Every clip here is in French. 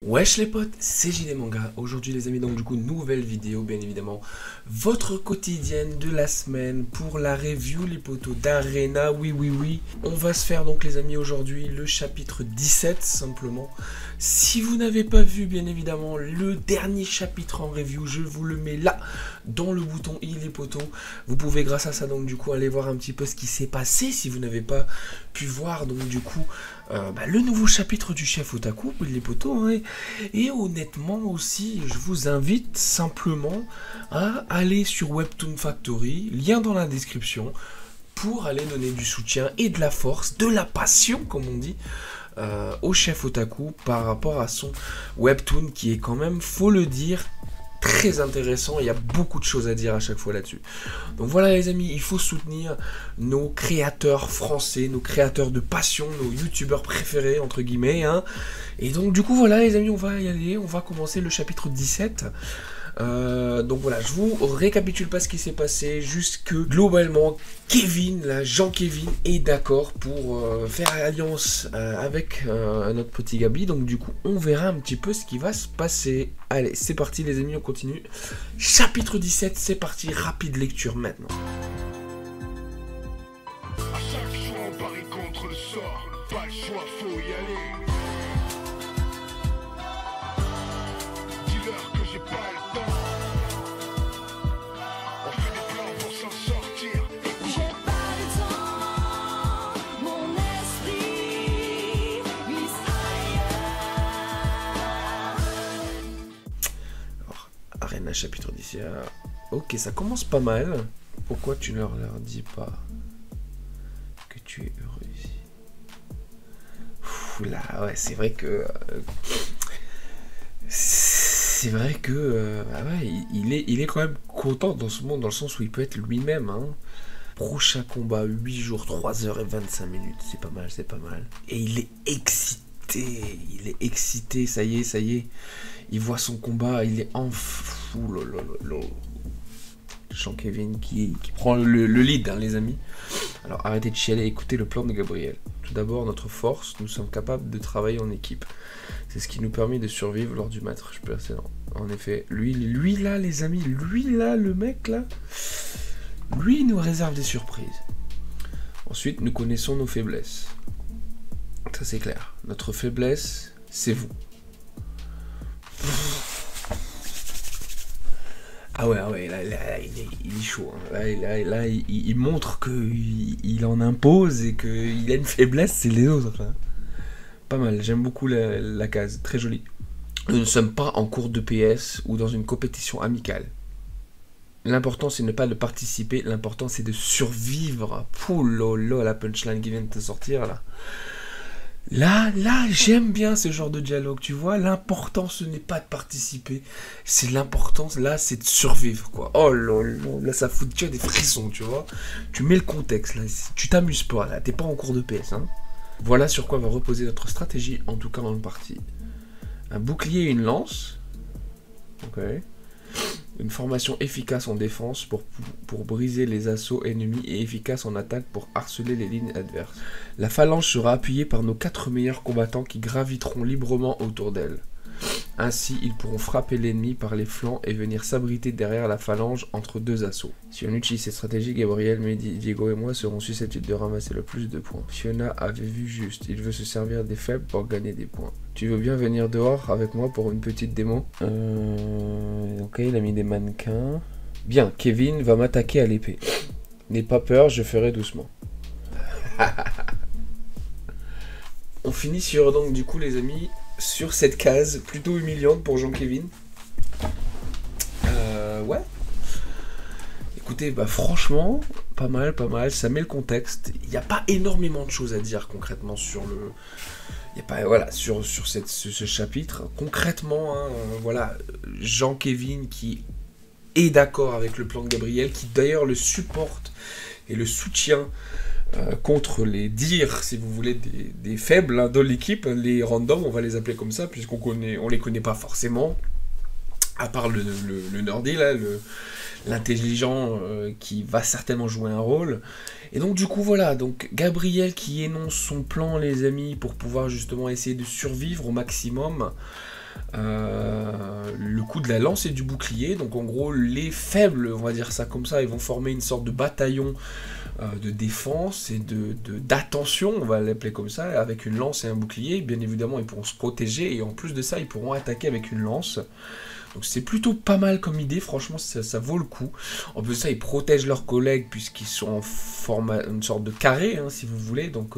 Wesh les potes, c'est JD Manga. Aujourd'hui les amis, donc du coup nouvelle vidéo bien évidemment. Votre quotidienne de la semaine pour la review les potos d'Arena. Oui. On va se faire donc les amis aujourd'hui le chapitre 17 simplement. Si vous n'avez pas vu bien évidemment le dernier chapitre en review, je vous le mets là dans le bouton i les potos. Vous pouvez grâce à ça donc du coup aller voir un petit peu ce qui s'est passé si vous n'avez pas pu voir donc du coup le nouveau chapitre du chef Otaku les potos hein. Et honnêtement aussi, je vous invite simplement à aller sur Webtoon Factory, lien dans la description, pour aller donner du soutien et de la force, de la passion comme on dit, au chef Otaku par rapport à son Webtoon qui est quand même, faut le dire, très intéressant. Il y a beaucoup de choses à dire à chaque fois là-dessus. Donc voilà les amis, il faut soutenir nos créateurs français, nos créateurs de passion, nos youtubeurs préférés entre guillemets hein. Et donc du coup voilà les amis, on va y aller, on va commencer le chapitre 17. Donc voilà, je vous récapitule pas ce qui s'est passé, juste que globalement Kevin, là, Jean-Kevin est d'accord pour faire alliance avec notre petit Gabi. Donc du coup on verra un petit peu ce qui va se passer. Allez c'est parti les amis, on continue. Chapitre 17, c'est parti, rapide lecture maintenant. À chaque fois on parie contre le sort, pas le choix, faut y aller. Dis-leur que j'ai pas le temps. On fait des plans pour s'en sortir. J'ai pas le temps, mon esprit glisse ailleurs. Alors, Arena chapitre 17. Ok, ça commence pas mal. Pourquoi tu ne leur dis pas que tu es heureux ici? Là, ouais, c'est vrai que... il est quand même content dans ce monde, dans le sens où il peut être lui-même. Hein. Prochain combat, 8 jours, 3h25 minutes. C'est pas mal, c'est pas mal. Et il est excité, ça y est. Il voit son combat, il est en fou. Jean-Kevin qui prend le lead, hein, les amis. Alors arrêtez de chialer et écoutez le plan de Gabriel. Tout d'abord, notre force, nous sommes capables de travailler en équipe. C'est ce qui nous permet de survivre lors du match précédent. En effet, lui là, les amis, lui là, le mec là, lui il nous réserve des surprises. Ensuite, nous connaissons nos faiblesses. Ça c'est clair. Notre faiblesse, c'est vous. Ah ouais, là, il est chaud. Hein. Là, il montre qu'il en impose et qu'il a une faiblesse, c'est les autres. Hein. Pas mal, j'aime beaucoup la case, très jolie. Nous ne sommes pas en cours de PS ou dans une compétition amicale. L'important c'est ne pas de participer, l'important c'est de survivre. Poulolo, la punchline qui vient de te sortir là. Là, j'aime bien ce genre de dialogue, tu vois. L'important, ce n'est pas de participer. C'est l'important, là, c'est de survivre, quoi. Oh là, ça fout déjà des frissons, tu vois. Tu mets le contexte, là. Tu t'amuses pas, là. T'es pas en cours de PS, hein. Voilà sur quoi va reposer notre stratégie, en tout cas dans le parti. Un bouclier et une lance. Ok. Une formation efficace en défense pour briser les assauts ennemis et efficace en attaque pour harceler les lignes adverses. La phalange sera appuyée par nos 4 meilleurs combattants qui graviteront librement autour d'elle. Ainsi, ils pourront frapper l'ennemi par les flancs et venir s'abriter derrière la phalange entre deux assauts. Si on utilise cette stratégie, Gabriel, Mehdi, Diego et moi serons susceptibles de ramasser le plus de points. Fiona avait vu juste, il veut se servir des faibles pour gagner des points. Tu veux bien venir dehors avec moi pour une petite démo? Ok, il a mis des mannequins. Bien, Kevin va m'attaquer à l'épée. N'aie pas peur, je ferai doucement. On finit sur, donc du coup les amis, sur cette case plutôt humiliante pour Jean-Kevin. Ouais. Écoutez, bah franchement, pas mal, ça met le contexte. Il n'y a pas énormément de choses à dire concrètement sur le... Il y a pas, voilà, sur ce chapitre. Concrètement, hein, voilà, Jean-Kevin qui est d'accord avec le plan de Gabriel, qui d'ailleurs le supporte et le soutient contre les dires, si vous voulez, des faibles hein, dans l'équipe, les randoms, on va les appeler comme ça, puisqu'on les connaît pas forcément, à part le nerdy, là, l'intelligent qui va certainement jouer un rôle. Et donc du coup voilà, donc Gabriel qui énonce son plan les amis pour pouvoir justement essayer de survivre au maximum. le coup de la lance et du bouclier. Donc en gros, les faibles, on va dire ça comme ça, ils vont former une sorte de bataillon de défense et d'attention, on va l'appeler comme ça, avec une lance et un bouclier. Bien évidemment, ils pourront se protéger et en plus de ça, ils pourront attaquer avec une lance. Donc c'est plutôt pas mal comme idée, franchement ça vaut le coup. En plus de ça, ils protègent leurs collègues puisqu'ils sont en format, une sorte de carré, hein, si vous voulez. Donc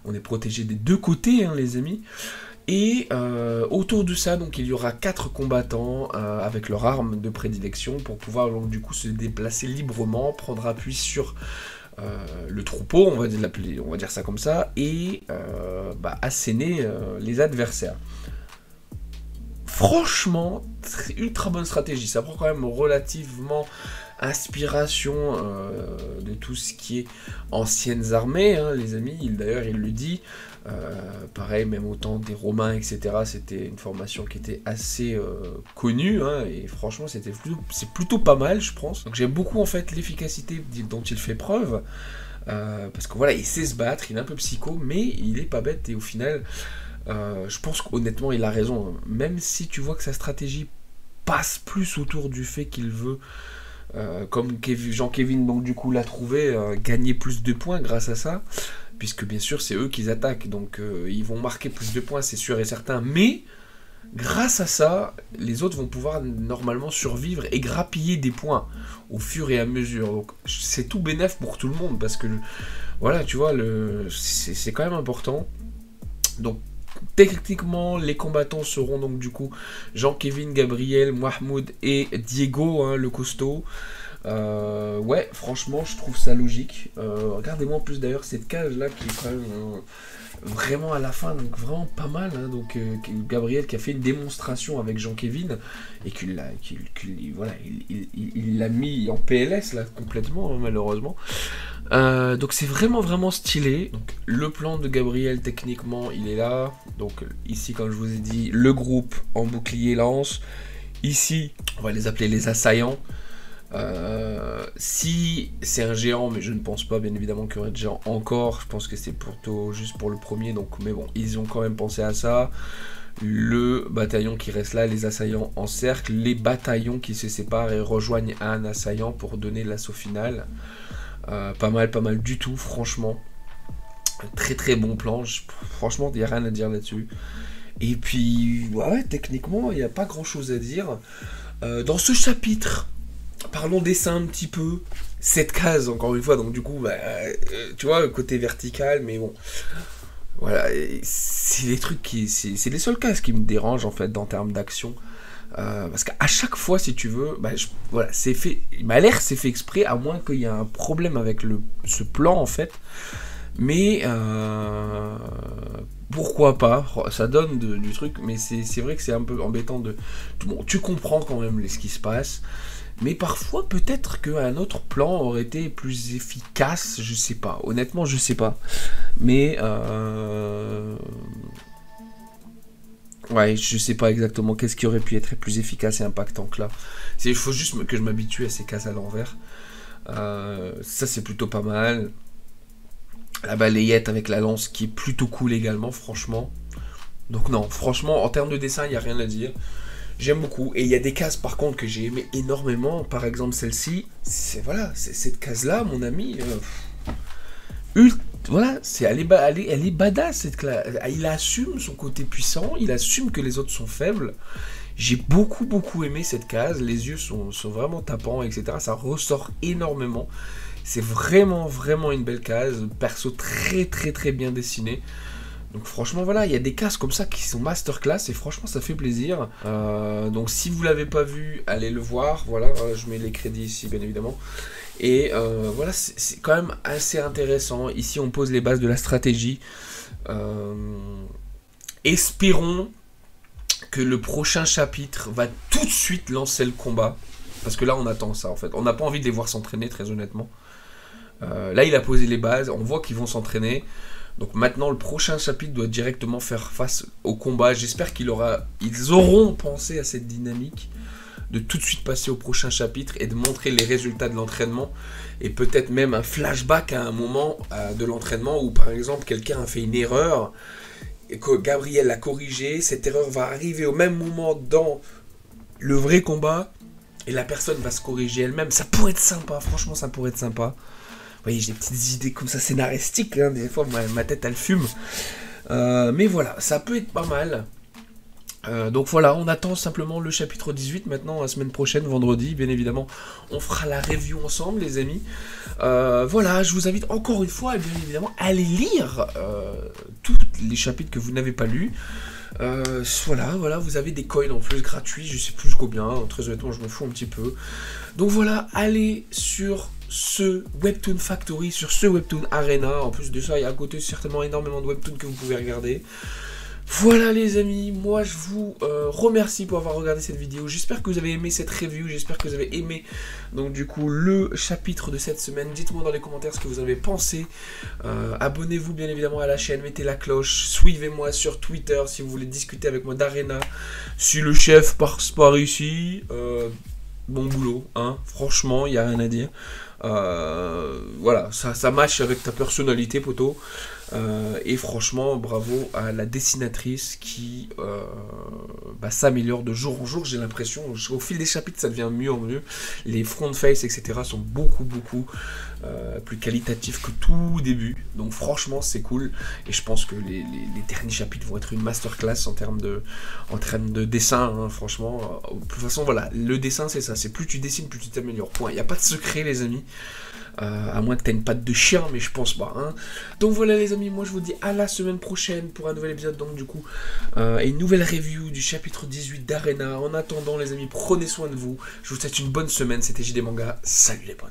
on est protégé des deux côtés, hein, les amis. Et autour de ça, donc il y aura 4 combattants avec leur arme de prédilection pour pouvoir donc, du coup se déplacer librement, prendre appui sur le troupeau, on va dire ça comme ça, et asséner les adversaires. Franchement, ultra bonne stratégie. Ça prend quand même relativement inspiration de tout ce qui est anciennes armées, hein, les amis. D'ailleurs, il le dit. Pareil, même au temps des Romains, etc. C'était une formation qui était assez connue, hein, et franchement, c'est plutôt pas mal, je pense. Donc j'aime beaucoup en fait l'efficacité dont il fait preuve. Parce que voilà, il sait se battre, il est un peu psycho, mais il est pas bête et au final. Je pense qu'honnêtement il a raison, même si tu vois que sa stratégie passe plus autour du fait qu'il veut, comme Jean-Kévin donc du coup l'a trouvé, gagner plus de points grâce à ça, puisque bien sûr c'est eux qui attaquent, donc ils vont marquer plus de points, c'est sûr et certain, mais grâce à ça, les autres vont pouvoir normalement survivre et grappiller des points au fur et à mesure, donc c'est tout bénef pour tout le monde, parce que voilà, tu vois, c'est quand même important. Donc techniquement, les combattants seront donc du coup Jean-Kévin, Gabriel, Mahmoud et Diego, hein, le costaud. Ouais, franchement, je trouve ça logique. Regardez-moi en plus d'ailleurs cette cage là qui est quand même vraiment à la fin, donc vraiment pas mal. Hein, donc Gabriel qui a fait une démonstration avec Jean-Kévin et qu'il l'a mis en PLS là complètement, hein, malheureusement. Donc c'est vraiment stylé. Donc le plan de Gabriel techniquement il est là. Donc ici comme je vous ai dit, le groupe en bouclier lance. Ici on va les appeler les assaillants. Si c'est un géant, mais je ne pense pas bien évidemment qu'il y aurait de géants encore. Je pense que c'est plutôt juste pour le premier. Donc mais bon, ils ont quand même pensé à ça. Le bataillon qui reste là, les assaillants en cercle, les bataillons qui se séparent et rejoignent un assaillant pour donner l'assaut final. Pas mal du tout, franchement. Très bon plan. Franchement, il n'y a rien à dire là-dessus. Et puis, ouais, techniquement, il n'y a pas grand-chose à dire. Dans ce chapitre, parlons dessin un petit peu. Cette case, encore une fois, donc du coup, tu vois, le côté vertical, mais bon. Voilà, c'est les trucs c'est les seules cases qui me dérangent, en fait, en termes d'action. Parce qu'à chaque fois, si tu veux, voilà, c'est fait. Il m'a l'air c'est fait exprès, à moins qu'il y ait un problème avec ce plan en fait. Mais pourquoi pas, ça donne du truc, mais c'est vrai que c'est un peu embêtant de. Bon, tu comprends quand même ce qui se passe, mais parfois peut-être qu'un autre plan aurait été plus efficace, je sais pas. Honnêtement, je sais pas. Mais ouais, je sais pas exactement qu'est-ce qui aurait pu être plus efficace et impactant que là. Il faut juste que je m'habitue à ces cases à l'envers. Ça c'est plutôt pas mal. La balayette avec la lance qui est plutôt cool également, franchement. Donc non, franchement, en termes de dessin, il n'y a rien à dire. J'aime beaucoup. Et il y a des cases par contre que j'ai aimé énormément. Par exemple celle-ci. Voilà, cette case-là, mon ami. Voilà, elle est badass cette classe. Il assume son côté puissant, il assume que les autres sont faibles. J'ai beaucoup aimé cette case, les yeux sont vraiment tapants, etc. Ça ressort énormément. C'est vraiment une belle case, perso très bien dessiné. Donc franchement voilà, il y a des cases comme ça qui sont masterclass et franchement ça fait plaisir. Donc si vous l'avez pas vu, allez le voir. Voilà, je mets les crédits ici bien évidemment. Et voilà, c'est quand même assez intéressant. Ici on pose les bases de la stratégie. Espérons que le prochain chapitre va tout de suite lancer le combat. Parce que là on attend ça en fait. On n'a pas envie de les voir s'entraîner très honnêtement. Là il a posé les bases, on voit qu'ils vont s'entraîner. Donc maintenant le prochain chapitre doit directement faire face au combat. J'espère qu'ils auront pensé à cette dynamique de tout de suite passer au prochain chapitre et de montrer les résultats de l'entraînement et peut-être même un flashback à un moment de l'entraînement où par exemple quelqu'un a fait une erreur que Gabriel l'a corrigé, cette erreur va arriver au même moment dans le vrai combat, et la personne va se corriger elle-même. Ça pourrait être sympa, franchement ça pourrait être sympa. Vous voyez, j'ai des petites idées comme ça scénaristiques, hein, des fois ma tête elle fume. Mais voilà, ça peut être pas mal. Donc voilà, on attend simplement le chapitre 18 maintenant, la semaine prochaine, vendredi, bien évidemment, on fera la review ensemble les amis. Voilà, je vous invite encore une fois, bien évidemment, à aller lire tous les chapitres que vous n'avez pas lus. Voilà, vous avez des coins en plus gratuits, je sais plus combien, très honnêtement je m'en fous un petit peu. Donc voilà, allez sur ce Webtoon Factory, sur ce Webtoon Arena, en plus de ça il y a à côté certainement énormément de webtoons que vous pouvez regarder. Voilà les amis, moi je vous remercie pour avoir regardé cette vidéo, j'espère que vous avez aimé cette review, j'espère que vous avez aimé donc du coup le chapitre de cette semaine. Dites-moi dans les commentaires ce que vous avez pensé, abonnez-vous bien évidemment à la chaîne, mettez la cloche, suivez-moi sur Twitter si vous voulez discuter avec moi d'Arena. Si le chef passe par ici, bon boulot, hein, franchement il n'y a rien à dire. Voilà, ça match avec ta personnalité poto. Et franchement bravo à la dessinatrice qui s'améliore de jour en jour, j'ai l'impression, au fil des chapitres ça devient mieux en mieux, les front face etc sont beaucoup plus qualitatifs que tout début, donc franchement c'est cool, et je pense que les derniers chapitres vont être une masterclass en termes de dessin, hein, franchement, de toute façon voilà, le dessin c'est ça, c'est plus tu dessines plus tu t'améliores, point, il n'y a pas de secret les amis. À moins que tu aies une patte de chien, mais je pense pas, hein. Donc voilà les amis, moi je vous dis à la semaine prochaine pour un nouvel épisode, donc du coup et une nouvelle review du chapitre 18 d'Arena. En attendant les amis, prenez soin de vous, je vous souhaite une bonne semaine, c'était JD Manga, salut les potes.